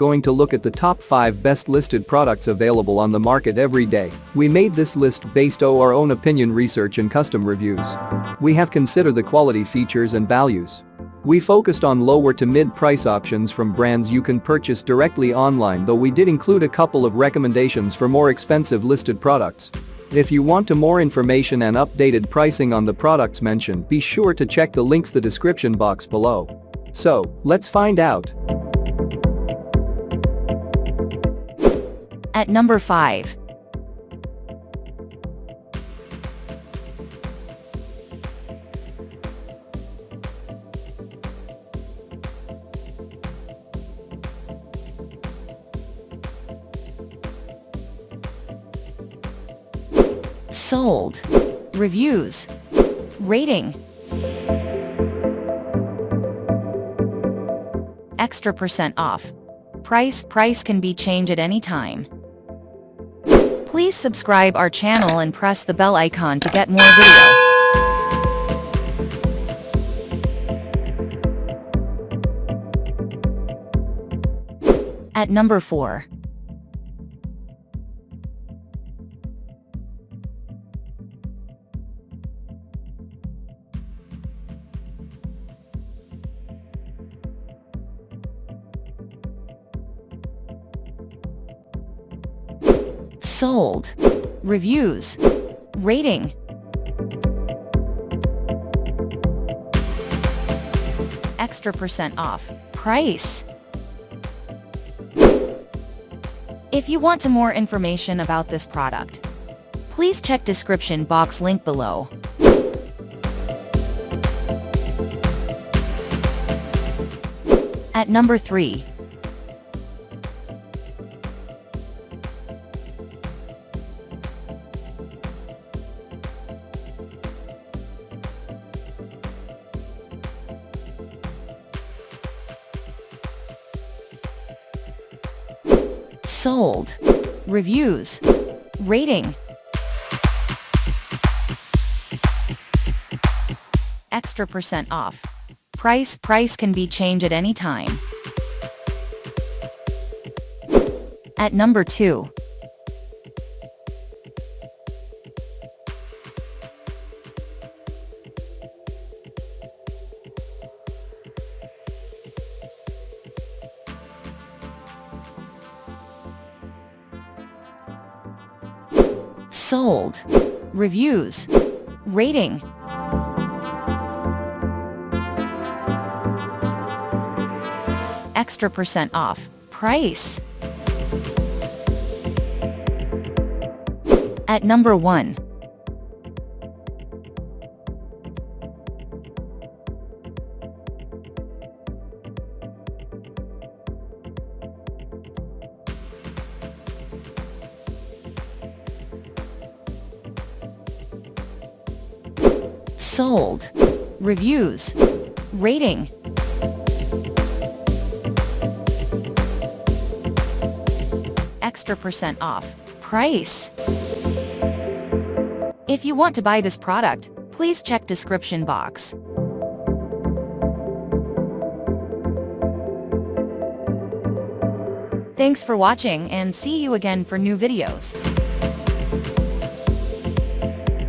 going to look at the top 5 best listed products available on the market every day. We made this list based on our own opinion research and custom reviews. We have considered the quality, features and values. We focused on lower to mid-price options from brands you can purchase directly online, though we did include a couple of recommendations for more expensive listed products. If you want more information and updated pricing on the products mentioned, be sure to check the links in the description box below. So, let's find out. At number 5. Sold. Reviews. Rating. Extra % off. Price can be changed at any time. Please subscribe our channel and press the bell icon to get more video. At number 4. Sold. Reviews. Rating. Extra % off. Price. If you want more information about this product, please check description box link below. At number 3. Sold. Reviews. Rating. Extra % off. Price can be changed at any time. At number 2. Sold. Reviews. Rating. Extra % off. Price. At number 1. Sold. Reviews. Rating. Extra % off. Price. If you want to buy this product, please check description box. Thanks for watching and see you again for new videos.